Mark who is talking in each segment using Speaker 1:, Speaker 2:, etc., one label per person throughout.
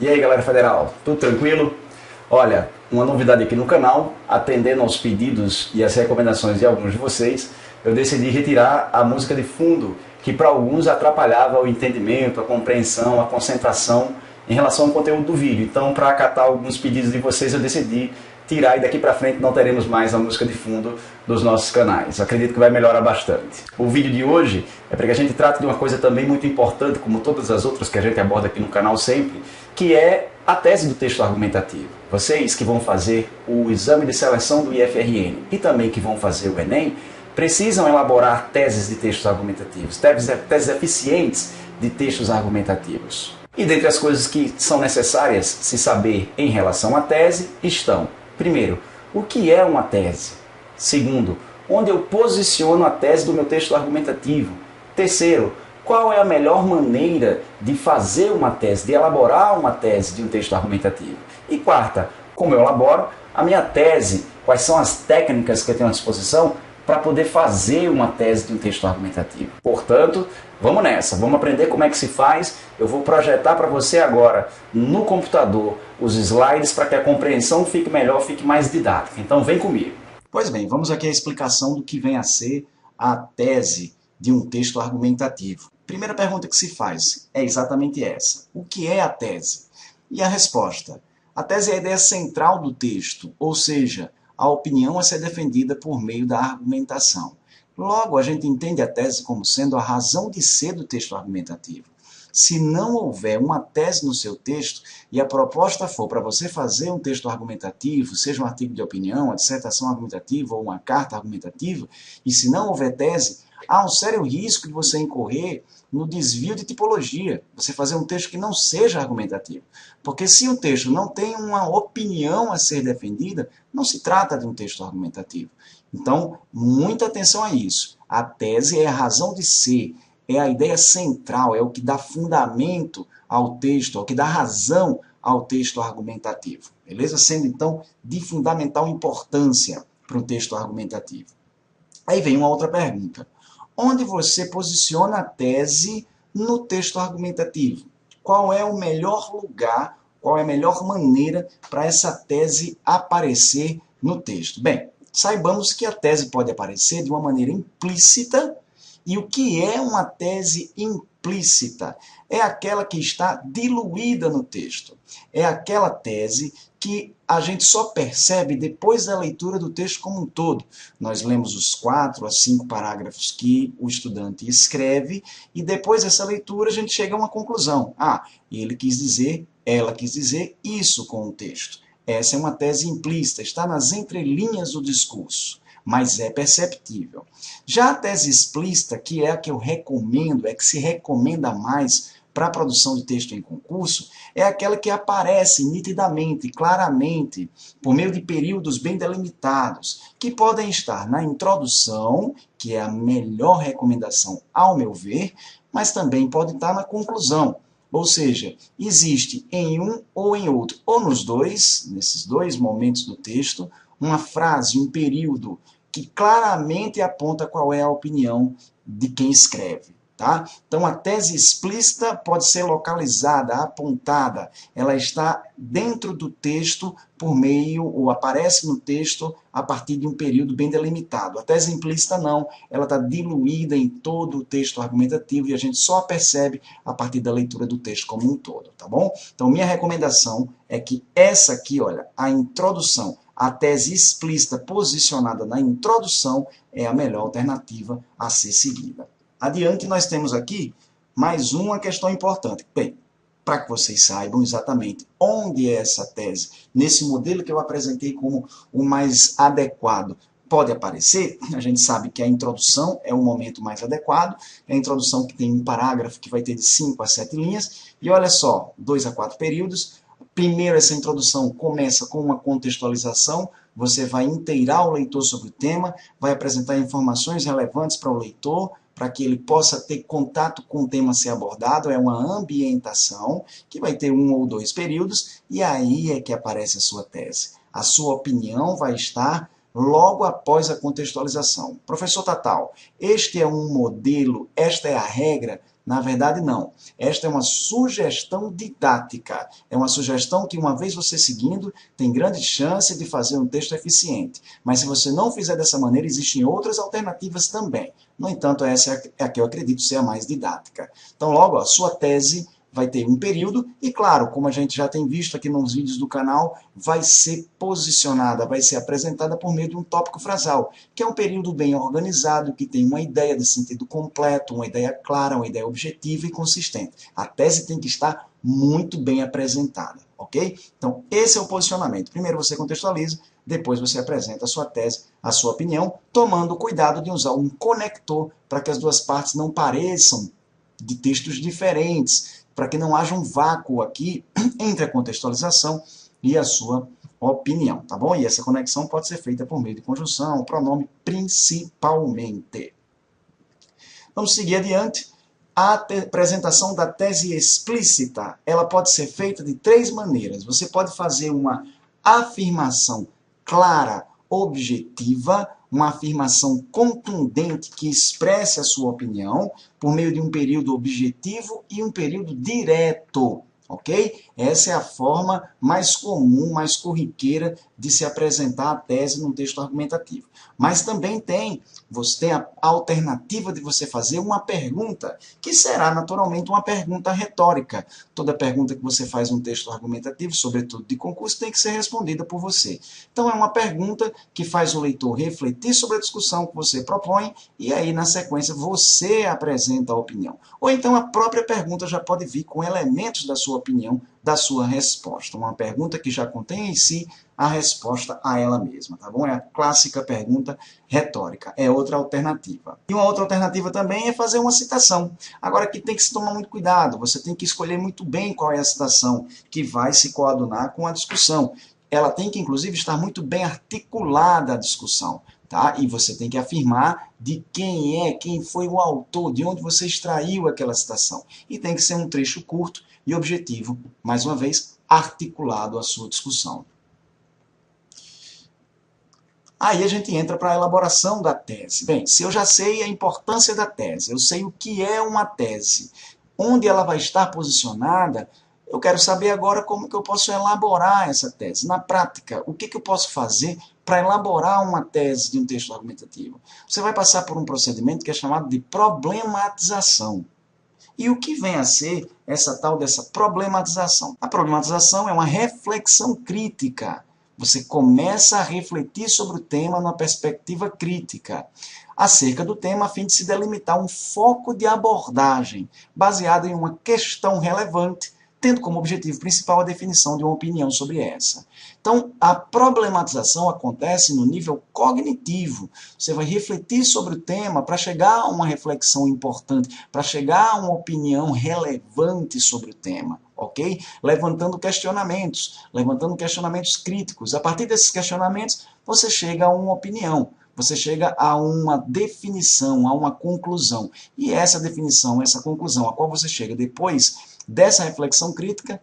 Speaker 1: E aí, galera federal, tudo tranquilo? Olha, uma novidade aqui no canal, atendendo aos pedidos e às recomendações de alguns de vocês, eu decidi retirar a música de fundo, que para alguns atrapalhava o entendimento, a compreensão, a concentração em relação ao conteúdo do vídeo. Então, para acatar alguns pedidos de vocês, eu decidi tirar e daqui para frente não teremos mais a música de fundo dos nossos canais. Acredito que vai melhorar bastante. O vídeo de hoje é para que a gente trate de uma coisa também muito importante, como todas as outras que a gente aborda aqui no canal sempre, que é a tese do texto argumentativo. Vocês que vão fazer o exame de seleção do IFRN e também que vão fazer o Enem, precisam elaborar teses de textos argumentativos, teses eficientes de textos argumentativos. E dentre as coisas que são necessárias se saber em relação à tese estão: primeiro, o que é uma tese? Segundo, onde eu posiciono a tese do meu texto argumentativo? Terceiro, qual é a melhor maneira de fazer uma tese, de elaborar uma tese de um texto argumentativo? E quarta, como eu elaboro a minha tese, quais são as técnicas que eu tenho à disposição para poder fazer uma tese de um texto argumentativo. Portanto, vamos nessa, vamos aprender como é que se faz. Eu vou projetar para você agora no computador os slides para que a compreensão fique melhor, fique mais didática. Então vem comigo. Pois bem, vamos aqui à explicação do que vem a ser a tese de um texto argumentativo. Primeira pergunta que se faz é exatamente essa: o que é a tese? E a resposta: a tese é a ideia central do texto, ou seja, a opinião a ser defendida por meio da argumentação. Logo, a gente entende a tese como sendo a razão de ser do texto argumentativo. Se não houver uma tese no seu texto e a proposta for para você fazer um texto argumentativo, seja um artigo de opinião, uma dissertação argumentativa ou uma carta argumentativa, e se não houver tese, há um sério risco de você incorrer no desvio de tipologia, você fazer um texto que não seja argumentativo. Porque se o texto não tem uma opinião a ser defendida, não se trata de um texto argumentativo. Então, muita atenção a isso. A tese é a razão de ser, é a ideia central, é o que dá fundamento ao texto, é o que dá razão ao texto argumentativo. Beleza? Sendo, então, de fundamental importância para um texto argumentativo. Aí vem uma outra pergunta: onde você posiciona a tese no texto argumentativo? Qual é o melhor lugar, qual é a melhor maneira para essa tese aparecer no texto? Bem, saibamos que a tese pode aparecer de uma maneira implícita. E o que é uma tese implícita? É aquela que está diluída no texto. É aquela tese que a gente só percebe depois da leitura do texto como um todo. Nós lemos os 4 a 5 parágrafos que o estudante escreve e depois dessa leitura a gente chega a uma conclusão. Ah, ele quis dizer, ela quis dizer isso com o texto. Essa é uma tese implícita, está nas entrelinhas do discurso, mas é perceptível. Já a tese explícita, que é a que eu recomendo, é que se recomenda mais para a produção de texto em concurso, é aquela que aparece nitidamente, claramente, por meio de períodos bem delimitados, que podem estar na introdução, que é a melhor recomendação ao meu ver, mas também pode estar na conclusão. Ou seja, existe em um ou em outro, ou nos dois, nesses dois momentos do texto, uma frase, um período que claramente aponta qual é a opinião de quem escreve. Tá? Então, a tese explícita pode ser localizada, apontada, ela está dentro do texto por meio, ou aparece no texto a partir de um período bem delimitado. A tese implícita não, ela está diluída em todo o texto argumentativo e a gente só a percebe a partir da leitura do texto como um todo, tá bom? Então, minha recomendação é que essa aqui, olha, a introdução, a tese explícita posicionada na introdução é a melhor alternativa a ser seguida. Adiante, nós temos aqui mais uma questão importante. Bem, para que vocês saibam exatamente onde é essa tese, nesse modelo que eu apresentei como o mais adequado, pode aparecer, a gente sabe que a introdução é o momento mais adequado, é a introdução que tem um parágrafo que vai ter de 5 a 7 linhas, e olha só, 2 a 4 períodos. Primeiro, essa introdução começa com uma contextualização, você vai inteirar o leitor sobre o tema, vai apresentar informações relevantes para o leitor, para que ele possa ter contato com o tema a ser abordado, é uma ambientação, que vai ter 1 ou 2 períodos, e aí é que aparece a sua tese. A sua opinião vai estar logo após a contextualização. Professor Tatal, este é um modelo, esta é a regra
Speaker 2: Na verdade, não. Esta é uma sugestão didática. É uma sugestão que, uma vez você seguindo, tem grande chance de fazer um texto eficiente. Mas se você não fizer dessa maneira, existem outras alternativas também. No entanto, essa é a que eu acredito ser a mais didática. Então, logo, a sua tese vai ter um período e, claro, como a gente já tem visto aqui nos vídeos do canal, vai ser posicionada, vai ser apresentada por meio de um tópico frasal, que é um período bem organizado, que tem uma ideia de sentido completo, uma ideia clara, uma ideia objetiva e consistente. A tese tem que estar muito bem apresentada, ok? Então, esse é o posicionamento. Primeiro você contextualiza, depois você apresenta a sua tese, a sua opinião, tomando cuidado de usar um conector para que as duas partes não pareçam de textos diferentes, para que não haja um vácuo aqui entre a contextualização e a sua opinião, tá bom? E essa conexão pode ser feita por meio de conjunção, pronome principalmente. Vamos seguir adiante. A apresentação da tese explícita, ela pode ser feita de 3 maneiras. Você pode fazer uma afirmação clara, objetiva, uma afirmação contundente que expresse a sua opinião por meio de um período objetivo e um período direto, ok? Essa é a forma mais comum, mais corriqueira de se apresentar a tese num texto argumentativo. Mas também você tem a alternativa de você fazer uma pergunta, que será naturalmente uma pergunta retórica. Toda pergunta que você faz num texto argumentativo, sobretudo de concurso, tem que ser respondida por você. Então é uma pergunta que faz o leitor refletir sobre a discussão que você propõe e aí na sequência você apresenta a opinião. Ou então a própria pergunta já pode vir com elementos da sua opinião, da sua resposta. Uma pergunta que já contém em si a resposta a ela mesma, tá bom? É a clássica pergunta retórica, é outra alternativa. E uma outra alternativa também é fazer uma citação. Agora aqui tem que se tomar muito cuidado, você tem que escolher muito bem qual é a citação que vai se coadunar com a discussão. Ela tem que, inclusive, estar muito bem articulada a discussão, tá? E você tem que afirmar de quem foi o autor, de onde você extraiu aquela citação. E tem que ser um trecho curto e objetivo, mais uma vez, articulado à sua discussão. Aí a gente entra para a elaboração da tese. Bem, se eu já sei a importância da tese, eu sei o que é uma tese, onde ela vai estar posicionada, eu quero saber agora como que eu posso elaborar essa tese. Na prática, o que eu posso fazer para elaborar uma tese de um texto argumentativo? Você vai passar por um procedimento que é chamado de problematização. E o que vem a ser essa tal dessa problematização? A problematização é uma reflexão crítica. Você começa a refletir sobre o tema numa perspectiva crítica, acerca do tema a fim de se delimitar um foco de abordagem, baseado em uma questão relevante, tendo como objetivo principal a definição de uma opinião sobre essa. Então, a problematização acontece no nível cognitivo. Você vai refletir sobre o tema para chegar a uma reflexão importante, para chegar a uma opinião relevante sobre o tema. Ok? Levantando questionamentos críticos. A partir desses questionamentos, você chega a uma opinião, você chega a uma definição, a uma conclusão. E essa definição, essa conclusão, a qual você chega depois dessa reflexão crítica,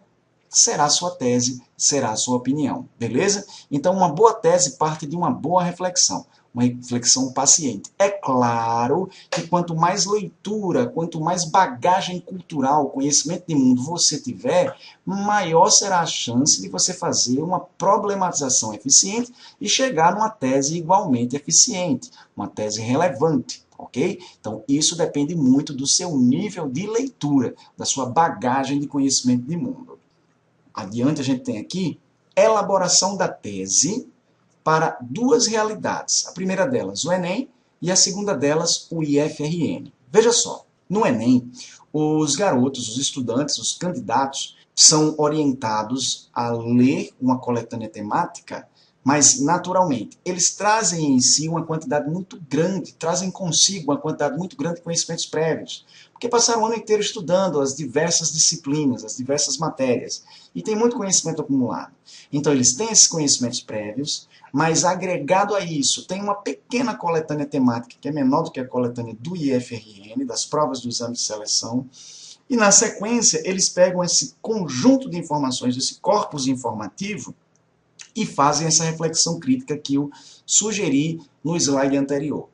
Speaker 2: será a sua tese, será a sua opinião. Beleza? Então, uma boa tese parte de uma boa reflexão. Uma reflexão paciente. É claro que quanto mais leitura, quanto mais bagagem cultural, conhecimento de mundo você tiver, maior será a chance de você fazer uma problematização eficiente e chegar numa tese igualmente eficiente, uma tese relevante. Ok? Então, isso depende muito do seu nível de leitura, da sua bagagem de conhecimento de mundo. Adiante, a gente tem aqui elaboração da tese para 2 realidades. A primeira delas, o Enem, e a segunda delas, o IFRN. Veja só, no Enem, os garotos, os estudantes, os candidatos, são orientados a ler uma coletânea temática, mas, naturalmente, eles trazem em si uma quantidade muito grande, trazem consigo uma quantidade muito grande de conhecimentos prévios, porque passaram o ano inteiro estudando as diversas disciplinas, as diversas matérias, e tem muito conhecimento acumulado. Então, eles têm esses conhecimentos prévios, mas agregado a isso, tem uma pequena coletânea temática, que é menor do que a coletânea do IFRN, das provas do exame de seleção, e na sequência eles pegam esse conjunto de informações, esse corpus informativo, e fazem essa reflexão crítica que eu sugeri no slide anterior.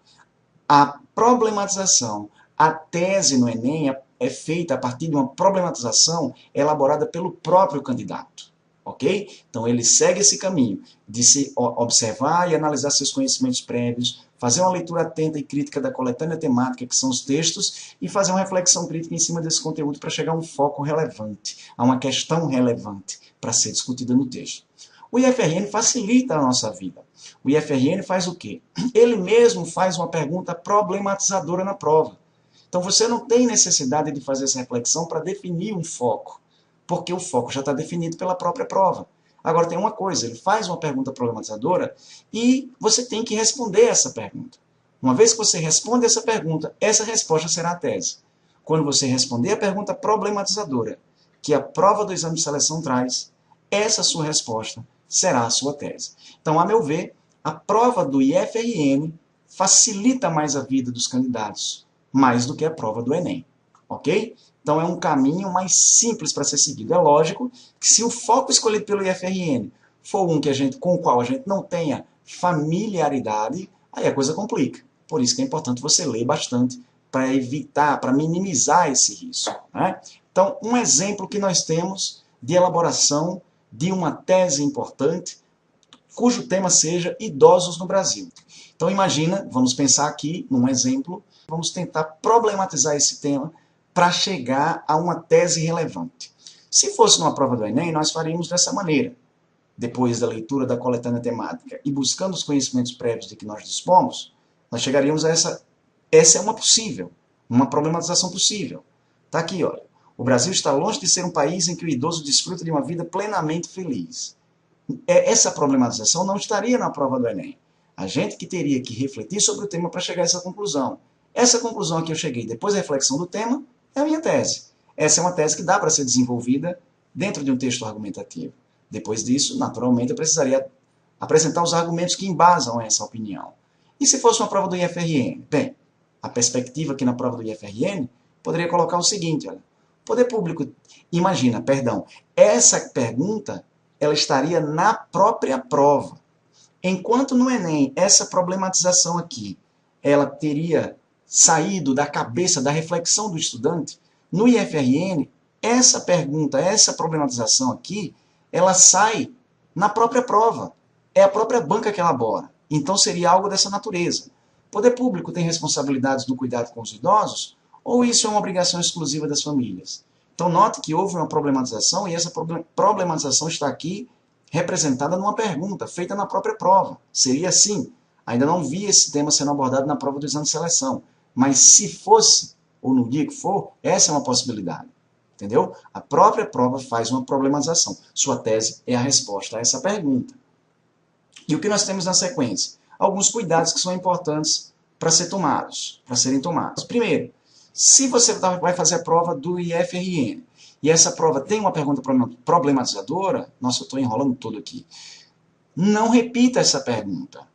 Speaker 2: A problematização, a tese no Enem, é feita a partir de uma problematização elaborada pelo próprio candidato. Ok? Então ele segue esse caminho de se observar e analisar seus conhecimentos prévios, fazer uma leitura atenta e crítica da coletânea temática, que são os textos, e fazer uma reflexão crítica em cima desse conteúdo para chegar a um foco relevante, a uma questão relevante para ser discutida no texto. O IFRN facilita a nossa vida. O IFRN faz o quê? Ele mesmo faz uma pergunta problematizadora na prova. Então você não tem necessidade de fazer essa reflexão para definir um foco, porque o foco já está definido pela própria prova. Agora tem uma coisa, ele faz uma pergunta problematizadora e você tem que responder essa pergunta. Uma vez que você responde essa pergunta, essa resposta será a tese. Quando você responder a pergunta problematizadora que a prova do exame de seleção traz, essa sua resposta será a sua tese. Então, a meu ver, a prova do IFRN facilita mais a vida dos candidatos, mais do que a prova do Enem. Ok? Então, é um caminho mais simples para ser seguido. É lógico que se o foco escolhido pelo IFRN for um com o qual a gente não tenha familiaridade, aí a coisa complica. Por isso que é importante você ler bastante para evitar, para minimizar esse risco. Né? Então, um exemplo que nós temos de elaboração de uma tese importante, cujo tema seja idosos no Brasil. Então, imagina, vamos pensar aqui num exemplo, vamos tentar problematizar esse tema para chegar a uma tese relevante. Se fosse numa prova do Enem, nós faríamos dessa maneira. Depois da leitura da coletânea temática e buscando os conhecimentos prévios de que nós dispomos, nós chegaríamos a essa é uma problematização possível. Está aqui, olha. O Brasil está longe de ser um país em que o idoso desfruta de uma vida plenamente feliz. Essa problematização não estaria na prova do Enem. A gente que teria que refletir sobre o tema para chegar a essa conclusão. Essa conclusão a que eu cheguei depois da reflexão do tema é a minha tese. Essa é uma tese que dá para ser desenvolvida dentro de um texto argumentativo. Depois disso, naturalmente, eu precisaria apresentar os argumentos que embasam essa opinião. E se fosse uma prova do IFRN? Bem, a perspectiva aqui na prova do IFRN poderia colocar o seguinte, olha, poder público, essa pergunta, ela estaria na própria prova. Enquanto no Enem, essa problematização aqui, ela teria saído da cabeça, da reflexão do estudante, no IFRN, essa pergunta, essa problematização aqui, ela sai na própria prova. É a própria banca que elabora. Então seria algo dessa natureza. O poder público tem responsabilidades no cuidado com os idosos? Ou isso é uma obrigação exclusiva das famílias? Então note que houve uma problematização e essa problematização está aqui representada numa pergunta, feita na própria prova. Seria assim. Ainda não vi esse tema sendo abordado na prova do exame de seleção. Mas se fosse, ou no dia que for, essa é uma possibilidade. Entendeu? A própria prova faz uma problematização. Sua tese é a resposta a essa pergunta. E o que nós temos na sequência? Alguns cuidados que são importantes para serem tomados. Primeiro, se você vai fazer a prova do IFRN, e essa prova tem uma pergunta problematizadora, nossa, eu estou enrolando tudo aqui, não repita essa pergunta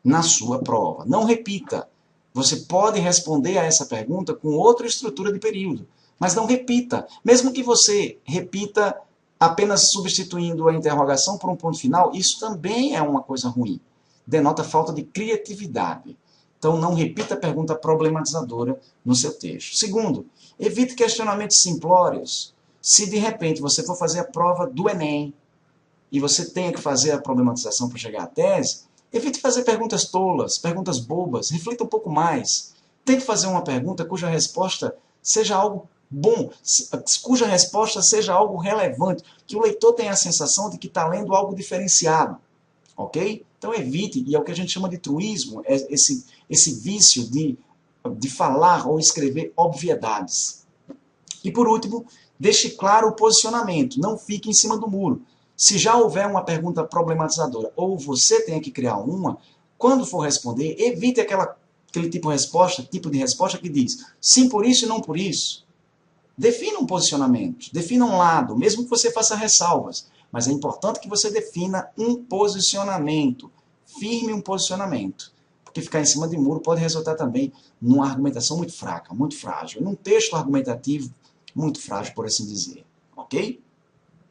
Speaker 2: na sua prova. Não repita. Você pode responder a essa pergunta com outra estrutura de período, mas não repita. Mesmo que você repita apenas substituindo a interrogação por um ponto final, isso também é uma coisa ruim. Denota falta de criatividade. Então, não repita a pergunta problematizadora no seu texto. Segundo, evite questionamentos simplórios. Se, de repente, você for fazer a prova do Enem e você tenha que fazer a problematização para chegar à tese, evite fazer perguntas tolas, perguntas bobas. Reflita um pouco mais. Tente fazer uma pergunta cuja resposta seja algo bom, cuja resposta seja algo relevante, que o leitor tenha a sensação de que está lendo algo diferenciado. Ok? Então evite, e é o que a gente chama de truísmo, esse vício de falar ou escrever obviedades. E por último, deixe claro o posicionamento, não fique em cima do muro. Se já houver uma pergunta problematizadora ou você tenha que criar uma, quando for responder, evite aquele tipo de resposta que diz sim por isso e não por isso. Defina um posicionamento, defina um lado, mesmo que você faça ressalvas. Mas é importante que você defina um posicionamento, firme um posicionamento. Porque ficar em cima de muro pode resultar também numa argumentação muito fraca, muito frágil. Num texto argumentativo muito frágil, por assim dizer. Ok?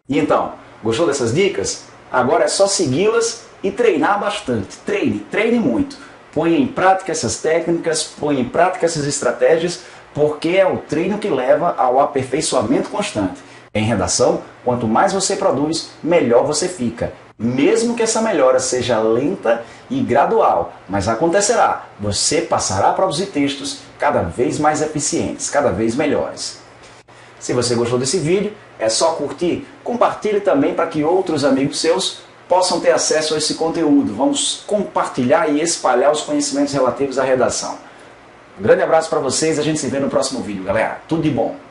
Speaker 1: E então, gostou dessas dicas? Agora é só segui-las e treinar bastante. Treine muito. Ponha em prática essas técnicas, ponha em prática essas estratégias porque é o treino que leva ao aperfeiçoamento constante. Em redação, quanto mais você produz, melhor você fica. Mesmo que essa melhora seja lenta e gradual, mas acontecerá. Você passará a produzir textos cada vez mais eficientes, cada vez melhores. Se você gostou desse vídeo, é só curtir, compartilhe também para que outros amigos seus possam ter acesso a esse conteúdo. Vamos compartilhar e espalhar os conhecimentos relativos à redação. Um grande abraço para vocês, a gente se vê no próximo vídeo, galera. Tudo de bom!